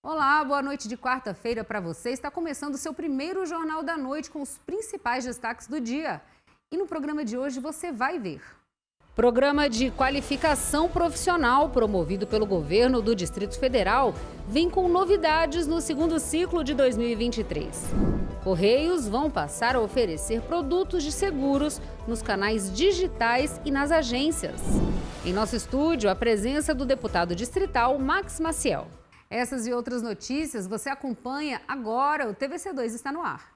Olá, boa noite de quarta-feira para você. Está começando o seu primeiro Jornal da Noite com os principais destaques do dia. E no programa de hoje você vai ver. Programa de qualificação profissional promovido pelo governo do Distrito Federal vem com novidades no segundo ciclo de 2023. Correios vão passar a oferecer produtos de seguros nos canais digitais e nas agências. Em nosso estúdio, a presença do deputado distrital Max Maciel. Essas e outras notícias você acompanha agora. O TVC2 está no ar.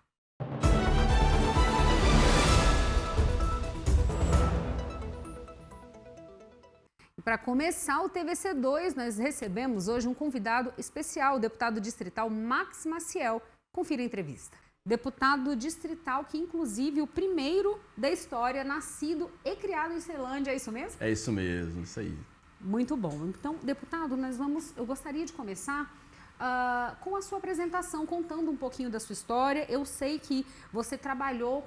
Para começar o TVC2, nós recebemos hoje um convidado especial, o deputado distrital Max Maciel. Confira a entrevista. Deputado distrital que, inclusive, o primeiro da história nascido e criado em Ceilândia, é isso mesmo? É isso mesmo, isso aí. Muito bom. Então, deputado, eu gostaria de começar com a sua apresentação, contando um pouquinho da sua história. Eu sei que você trabalhou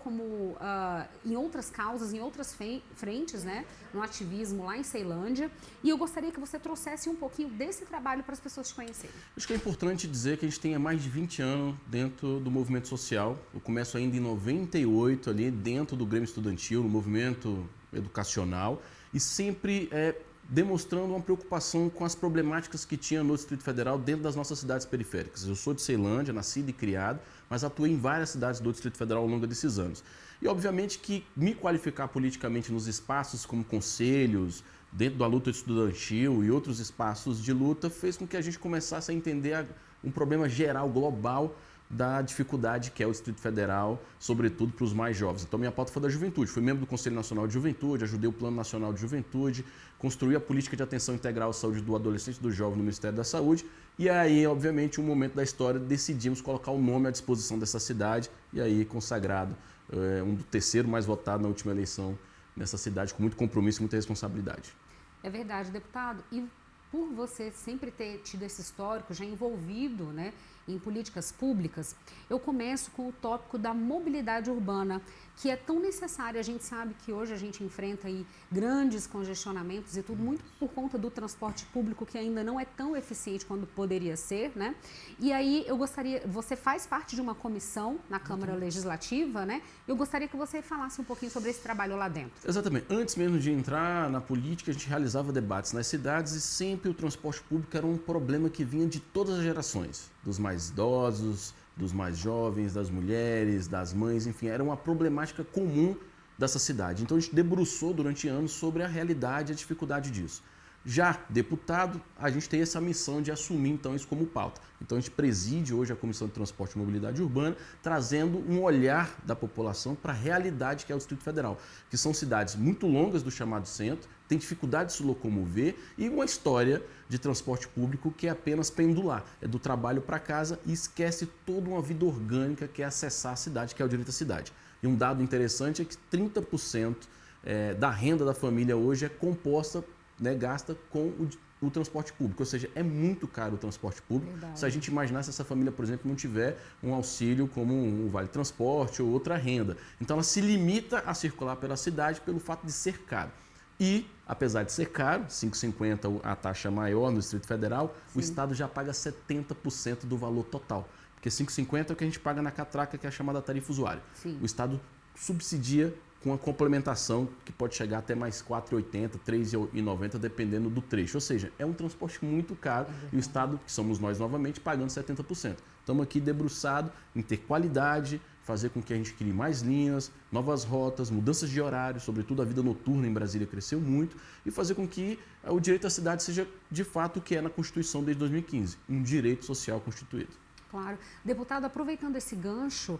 em outras causas, em outras frentes, né, no ativismo lá em Ceilândia, e eu gostaria que você trouxesse um pouquinho desse trabalho para as pessoas te conhecerem. Acho que é importante dizer que a gente tem há mais de 20 anos dentro do movimento social. Eu começo ainda em 98, ali dentro do Grêmio Estudantil, no movimento educacional, e sempre demonstrando uma preocupação com as problemáticas que tinha no Distrito Federal dentro das nossas cidades periféricas. Eu sou de Ceilândia, nascido e criado, mas atuei em várias cidades do Distrito Federal ao longo desses anos. E, obviamente, que me qualificar politicamente nos espaços como conselhos, dentro da luta estudantil e outros espaços de luta, fez com que a gente começasse a entender um problema geral, global, da dificuldade que é o Distrito Federal, sobretudo para os mais jovens. Então, minha pauta foi da juventude. Fui membro do Conselho Nacional de Juventude, ajudei o Plano Nacional de Juventude, construí a política de atenção integral à saúde do adolescente e do jovem no Ministério da Saúde. E aí, obviamente, um momento da história, decidimos colocar o nome à disposição dessa cidade e aí consagrado, um do terceiro mais votado na última eleição nessa cidade, com muito compromisso e muita responsabilidade. É verdade, deputado. E por você sempre ter tido esse histórico, já envolvido, né, em políticas públicas, eu começo com o tópico da mobilidade urbana, que é tão necessária. A gente sabe que hoje a gente enfrenta aí grandes congestionamentos e tudo muito por conta do transporte público, que ainda não é tão eficiente quanto poderia ser, né? E aí você faz parte de uma comissão na Câmara Legislativa, né? Eu gostaria que você falasse um pouquinho sobre esse trabalho lá dentro. Exatamente. Antes mesmo de entrar na política, a gente realizava debates nas cidades e sempre o transporte público era um problema que vinha de todas as gerações, dos mais idosos, dos mais jovens, das mulheres, das mães, enfim, era uma problemática comum dessa cidade. Então a gente debruçou durante anos sobre a realidade e a dificuldade disso. Já deputado, a gente tem essa missão de assumir então isso como pauta. Então a gente preside hoje a Comissão de Transporte e Mobilidade Urbana, trazendo um olhar da população para a realidade que é o Distrito Federal, que são cidades muito longas do chamado centro, tem dificuldade de se locomover e uma história de transporte público que é apenas pendular, é do trabalho para casa e esquece toda uma vida orgânica que é acessar a cidade, que é o direito à cidade. E um dado interessante é que 30% da renda da família hoje é composta, gasta com o transporte público, ou seja, é muito caro o transporte público. Verdade. Se a gente imaginar se essa família, por exemplo, não tiver um auxílio como um vale transporte ou outra renda. Então ela se limita a circular pela cidade pelo fato de ser caro. E, apesar de ser caro, 5,50 a taxa maior no Distrito Federal, sim, o Estado já paga 70% do valor total. Porque 5,50 é o que a gente paga na catraca, que é a chamada tarifa usuário. Sim. O Estado subsidia com a complementação que pode chegar até mais R$ 4,80, R$ 3,90, dependendo do trecho. Ou seja, é um transporte muito caro e o Estado, que somos nós novamente, pagando 70%. Estamos aqui debruçados em ter qualidade, fazer com que a gente crie mais linhas, novas rotas, mudanças de horário, sobretudo a vida noturna em Brasília cresceu muito, e fazer com que o direito à cidade seja de fato o que é na Constituição desde 2015, um direito social constituído. Claro. Deputado, aproveitando esse gancho,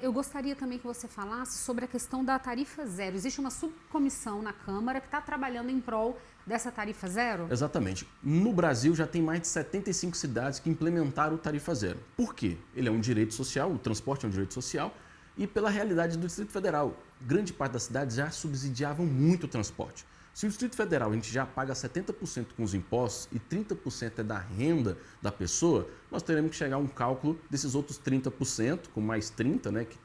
eu gostaria também que você falasse sobre a questão da tarifa zero. Existe uma subcomissão na Câmara que está trabalhando em prol dessa tarifa zero? Exatamente. No Brasil já tem mais de 75 cidades que implementaram o tarifa zero. Por quê? Ele é um direito social, o transporte é um direito social, e pela realidade do Distrito Federal, grande parte das cidades já subsidiavam muito o transporte. Se o Distrito Federal a gente já paga 70% com os impostos e 30% é da renda da pessoa, nós teremos que chegar a um cálculo desses outros 30%, com mais 30%, né, que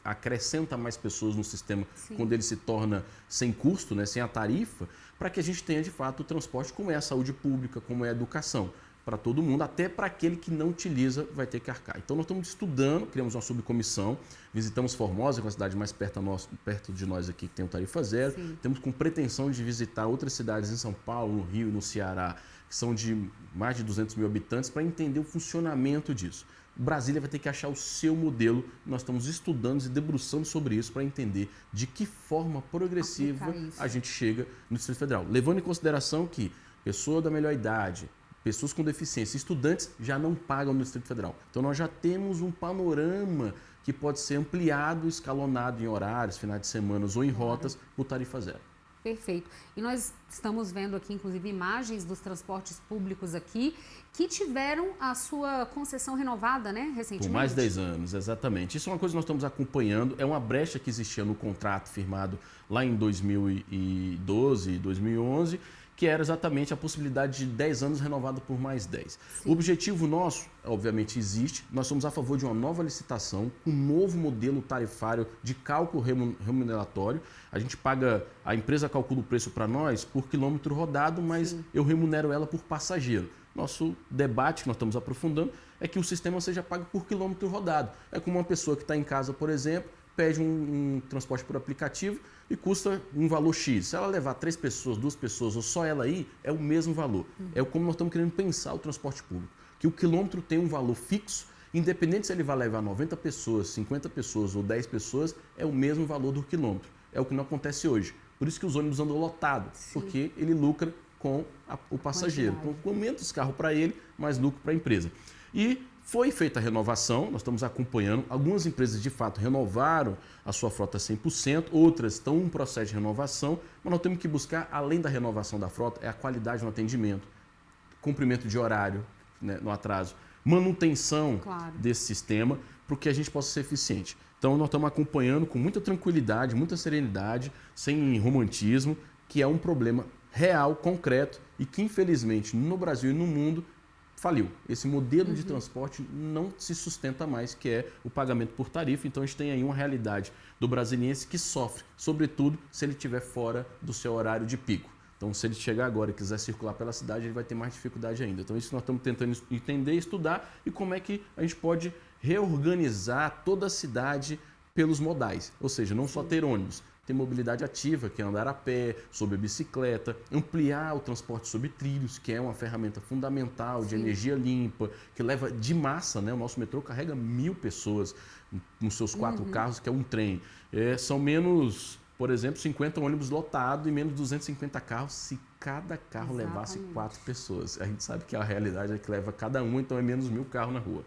acrescenta mais pessoas no sistema. Sim. Quando ele se torna sem custo, né, sem a tarifa, para que a gente tenha de fato o transporte como é a saúde pública, como é a educação. para todo mundo, até para aquele que não utiliza vai ter que arcar. Então nós estamos estudando, criamos uma subcomissão, visitamos Formosa, que é uma cidade mais perto de nós aqui, que tem o tarifa zero. Sim. Temos com pretensão de visitar outras cidades em São Paulo, no Rio e no Ceará, que são de mais de 200 mil habitantes, para entender o funcionamento disso. Brasília vai ter que achar o seu modelo. Nós estamos estudando e debruçando sobre isso para entender de que forma progressiva a gente chega no Distrito Federal. Levando em consideração que pessoa da melhor idade, pessoas com deficiência, estudantes já não pagam no Distrito Federal. Então nós já temos um panorama que pode ser ampliado, escalonado em horários, finais de semana ou em rotas por tarifa zero. Perfeito. E nós estamos vendo aqui, inclusive, imagens dos transportes públicos aqui que tiveram a sua concessão renovada, né, recentemente? Por mais de 10 anos, exatamente. Isso é uma coisa que nós estamos acompanhando. É uma brecha que existia no contrato firmado lá em 2012, 2011, que era exatamente a possibilidade de 10 anos renovada por mais 10. Sim. O objetivo nosso, obviamente, existe. Nós somos a favor de uma nova licitação, um novo modelo tarifário de cálculo remuneratório. A gente paga, a empresa calcula o preço para nós por quilômetro rodado, mas sim, eu remunero ela por passageiro. Nosso debate que nós estamos aprofundando é que o sistema seja pago por quilômetro rodado. É como uma pessoa que está em casa, por exemplo, pede um transporte por aplicativo e custa um valor X. Se ela levar 3 pessoas, 2 pessoas ou só ela ir, é o mesmo valor. É como nós estamos querendo pensar o transporte público. Que o quilômetro tem um valor fixo, independente se ele vai levar 90 pessoas, 50 pessoas ou 10 pessoas, é o mesmo valor do quilômetro. É o que não acontece hoje. Por isso que os ônibus andam lotados, porque ele lucra com o passageiro. Então, com menos carro para ele, mais lucro para a empresa. E foi feita a renovação, nós estamos acompanhando. Algumas empresas, de fato, renovaram a sua frota 100%, outras estão em processo de renovação, mas nós temos que buscar, além da renovação da frota, é a qualidade no atendimento, cumprimento de horário, né, no atraso, manutenção desse sistema, para que a gente possa ser eficiente. Então, nós estamos acompanhando com muita tranquilidade, muita serenidade, sem romantismo, que é um problema real, concreto e que, infelizmente, no Brasil e no mundo, faliu. Esse modelo de transporte não se sustenta mais, que é o pagamento por tarifa. Então, a gente tem aí uma realidade do brasiliense que sofre, sobretudo se ele estiver fora do seu horário de pico. Então, se ele chegar agora e quiser circular pela cidade, ele vai ter mais dificuldade ainda. Então, isso nós estamos tentando entender, estudar e como é que a gente pode reorganizar toda a cidade pelos modais. Ou seja, não só ter ônibus, ter mobilidade ativa, que é andar a pé, sobre a bicicleta, ampliar o transporte sobre trilhos, que é uma ferramenta fundamental de energia limpa, que leva de massa, né? O nosso metrô carrega 1000 pessoas nos seus 4 carros, que é um trem. São menos, por exemplo, 50 ônibus lotados e menos 250 carros se cada carro levasse 4 pessoas. A gente sabe que a realidade é que leva cada um, então é menos 1000 carros na rua.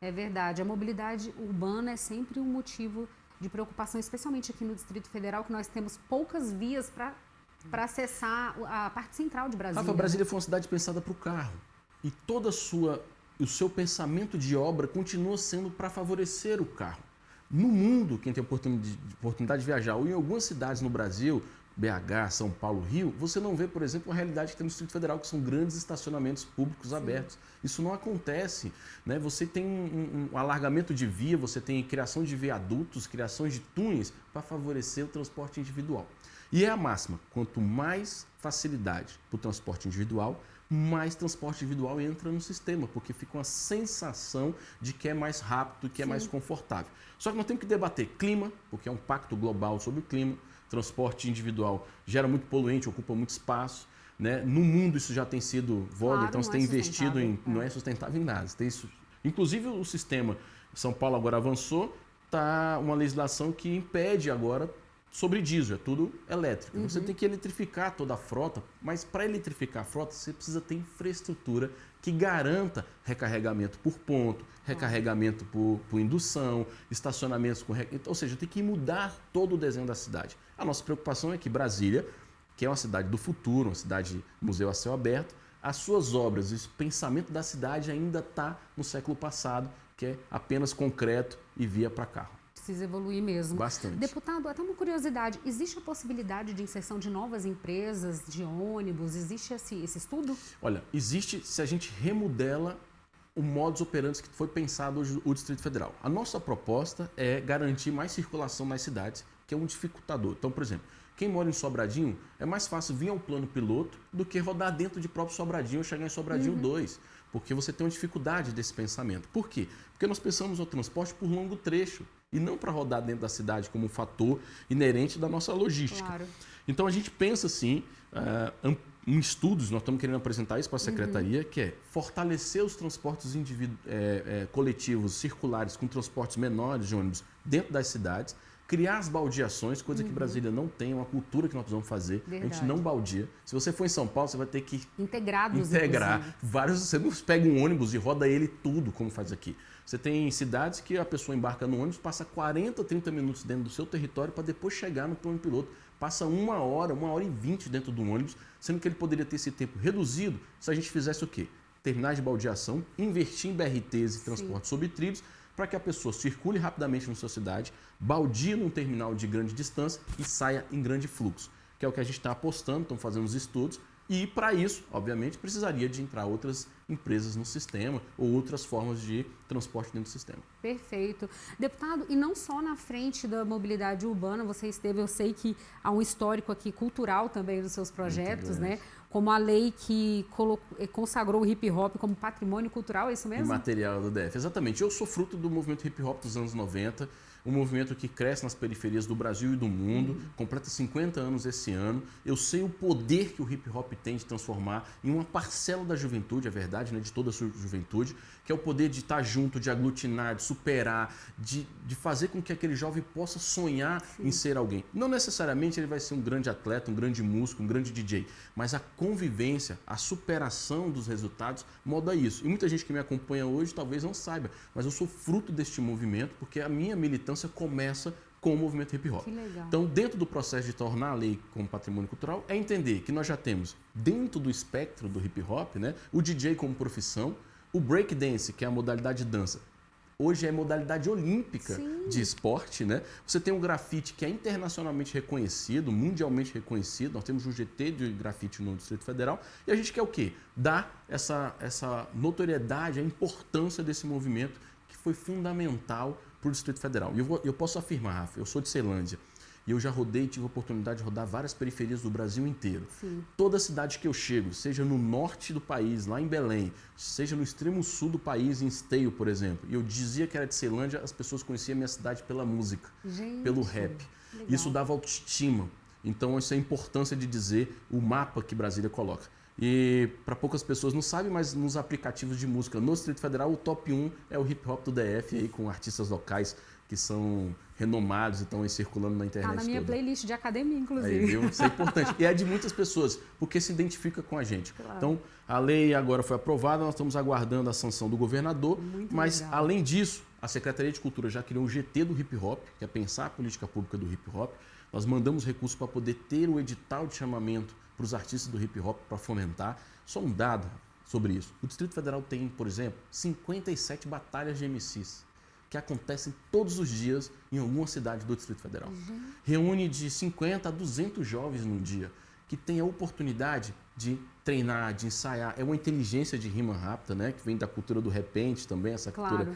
É verdade. A mobilidade urbana é sempre um motivo de preocupação, especialmente aqui no Distrito Federal, que nós temos poucas vias para acessar a parte central de Brasília. Brasília foi uma cidade pensada para o carro. E todo o seu pensamento de obra continua sendo para favorecer o carro. No mundo, quem tem oportunidade de viajar, ou em algumas cidades no Brasil, BH, São Paulo, Rio, você não vê, por exemplo, uma realidade que tem no Distrito Federal, que são grandes estacionamentos públicos abertos. Isso não acontece, né? Você tem um alargamento de via, você tem criação de viadutos, criação de túneis para favorecer o transporte individual. E é a máxima, quanto mais facilidade para o transporte individual, mais transporte individual entra no sistema, porque fica uma sensação de que é mais rápido, que é mais confortável. Só que nós temos que debater clima, porque é um pacto global sobre o clima. Transporte individual gera muito poluente, ocupa muito espaço, né? No mundo isso já tem sido voga, então você tem investido em... Não é sustentável em nada. Tem isso. Inclusive o sistema São Paulo agora avançou, está uma legislação que impede agora sobre diesel, é tudo elétrico. Você tem que eletrificar toda a frota, mas para eletrificar a frota você precisa ter infraestrutura que garanta recarregamento por ponto, recarregamento por indução, estacionamentos com... Ou seja, tem que mudar todo o desenho da cidade. A nossa preocupação é que Brasília, que é uma cidade do futuro, uma cidade museu a céu aberto, as suas obras, esse pensamento da cidade ainda está no século passado, que é apenas concreto e via para carro. Precisa evoluir mesmo. Bastante. Deputado, até uma curiosidade, existe a possibilidade de inserção de novas empresas, de ônibus? Existe esse estudo? Olha, existe se a gente remodela o modus operandi que foi pensado hoje o Distrito Federal. A nossa proposta é garantir mais circulação nas cidades, que é um dificultador. Então, por exemplo, quem mora em Sobradinho, é mais fácil vir ao plano piloto do que rodar dentro de próprio Sobradinho ou chegar em Sobradinho 2. porque você tem uma dificuldade desse pensamento. Por quê? Porque nós pensamos no transporte por longo trecho e não para rodar dentro da cidade como um fator inerente da nossa logística. Claro. Então a gente pensa assim, em estudos, nós estamos querendo apresentar isso para a Secretaria, que é fortalecer os transportes coletivos circulares com transportes menores de ônibus dentro das cidades, criar as baldeações, coisa que Brasília não tem, é uma cultura que nós precisamos fazer. Verdade. A gente não baldia. Se você for em São Paulo, você vai ter que integrar vários. Você não pega um ônibus e roda ele tudo, como faz aqui. Você tem cidades que a pessoa embarca no ônibus, passa 40, 30 minutos dentro do seu território para depois chegar no plano piloto. Passa 1h20 dentro do ônibus, sendo que ele poderia ter esse tempo reduzido se a gente fizesse o quê? Terminais de baldeação, investir em BRTs e transporte sobre trilhos, para que a pessoa circule rapidamente na sua cidade, baldie num terminal de grande distância e saia em grande fluxo, que é o que a gente está apostando, estamos fazendo os estudos, e para isso, obviamente, precisaria de entrar outras empresas no sistema ou outras formas de transporte dentro do sistema. Perfeito. Deputado, e não só na frente da mobilidade urbana, você esteve, eu sei que há um histórico aqui cultural também dos seus projetos, né? Como a lei que consagrou o hip hop como patrimônio cultural, é isso mesmo? Imaterial do DF, exatamente. Eu sou fruto do movimento hip hop dos anos 90, um movimento que cresce nas periferias do Brasil e do mundo, completa 50 anos esse ano. Eu sei o poder que o hip hop tem de transformar em uma parcela da juventude, é verdade, né, de toda a sua juventude, que é o poder de estar junto, de aglutinar, de superar, de fazer com que aquele jovem possa sonhar em ser alguém. Não necessariamente ele vai ser um grande atleta, um grande músico, um grande DJ, mas a convivência, a superação dos resultados molda isso. E muita gente que me acompanha hoje talvez não saiba, mas eu sou fruto deste movimento porque a minha militância começa com o movimento hip hop. Que legal. Então, dentro do processo de tornar a lei como patrimônio cultural, é entender que nós já temos, dentro do espectro do hip hop, né, o DJ como profissão, o breakdance, que é a modalidade de dança, hoje é modalidade olímpica de esporte, né? Você tem um grafite que é internacionalmente reconhecido, mundialmente reconhecido. Nós temos um GT de grafite no Distrito Federal e a gente quer o quê? Dar essa notoriedade, a importância desse movimento que foi fundamental para o Distrito Federal. E eu posso afirmar, Rafa, eu sou de Ceilândia e eu já tive a oportunidade de rodar várias periferias do Brasil inteiro. Sim. Toda cidade que eu chego, seja no norte do país, lá em Belém, seja no extremo sul do país, em Esteio, por exemplo, e eu dizia que era de Ceilândia, as pessoas conheciam a minha cidade pela música, pelo rap. Legal. Isso dava autoestima. Então, essa é a importância de dizer o mapa que Brasília coloca. E para poucas pessoas não sabem, mas nos aplicativos de música no Distrito Federal, o top 1 é o hip hop do DF, aí, com artistas locais que são renomados e estão aí circulando na internet. Tá na minha toda. Playlist de academia, inclusive. Aí, viu? Isso é importante. E é de muitas pessoas, porque se identifica com a gente. Claro. Então, a lei agora foi aprovada, nós estamos aguardando a sanção do governador, Muito mas, legal. além disso, a Secretaria de Cultura já criou o GT do hip hop, que é pensar a política pública do hip hop. Nós mandamos recursos para poder ter o edital de chamamento para os artistas do hip hop para fomentar. Só um dado sobre isso. O Distrito Federal tem, por exemplo, 57 batalhas de MCs que acontecem todos os dias em alguma cidade do Distrito Federal. Reúne de 50 a 200 jovens no dia que têm a oportunidade de treinar, de ensaiar. É uma inteligência de rima rápida, né? Que vem da cultura do repente também, essa cultura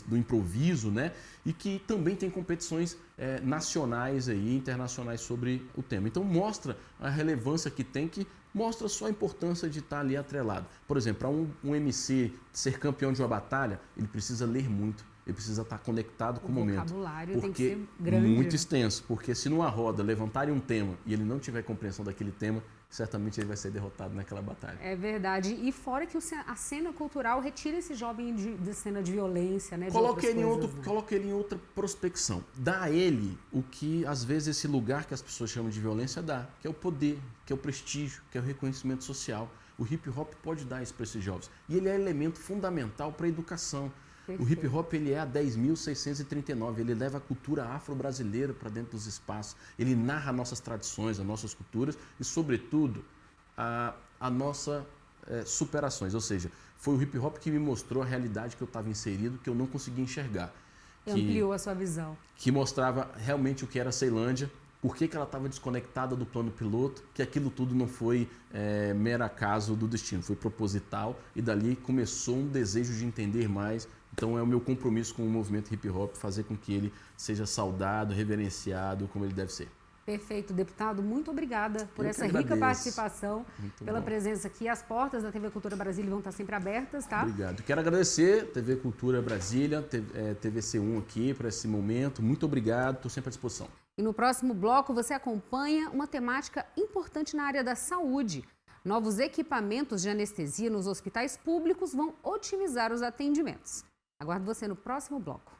do improviso, né? E que também tem competições nacionais e internacionais sobre o tema. Então mostra a relevância que tem, que mostra só a importância de estar ali atrelado. Por exemplo, para um MC ser campeão de uma batalha, ele precisa ler muito. Ele precisa estar conectado com o momento. O vocabulário porque tem que ser grande. Muito extenso. Porque se numa roda levantarem um tema e ele não tiver compreensão daquele tema, certamente ele vai ser derrotado naquela batalha. É verdade. E fora que a cena cultural retira esse jovem de cena de violência, né? Coloque ele em outra prospecção. Dá a ele o que, às vezes, esse lugar que as pessoas chamam de violência dá, que é o poder, que é o prestígio, que é o reconhecimento social. O hip hop pode dar isso para esses jovens. E ele é elemento fundamental para a educação. Perfeito. O hip hop ele é a 10.639, ele leva a cultura afro-brasileira para dentro dos espaços, ele narra nossas tradições, as nossas culturas e, sobretudo, a nossa superações. Ou seja, foi o hip hop que me mostrou a realidade que eu estava inserido, que eu não conseguia enxergar. Ampliou a sua visão. Que mostrava realmente o que era Ceilândia, por que ela estava desconectada do plano piloto, que aquilo tudo não foi mero acaso do destino, foi proposital e dali começou um desejo de entender mais. Então é o meu compromisso com o movimento hip hop fazer com que ele seja saudado, reverenciado como ele deve ser. Perfeito, deputado. Muito obrigada por essa rica agradeço. Participação, Muito pela bom. presença aqui. As portas da TV Cultura Brasília vão estar sempre abertas, tá? Obrigado. Quero agradecer TV Cultura Brasília, TVC1 aqui para esse momento. Muito obrigado, estou sempre à disposição. E no próximo bloco você acompanha uma temática importante na área da saúde. Novos equipamentos de anestesia nos hospitais públicos vão otimizar os atendimentos. Aguardo você no próximo bloco.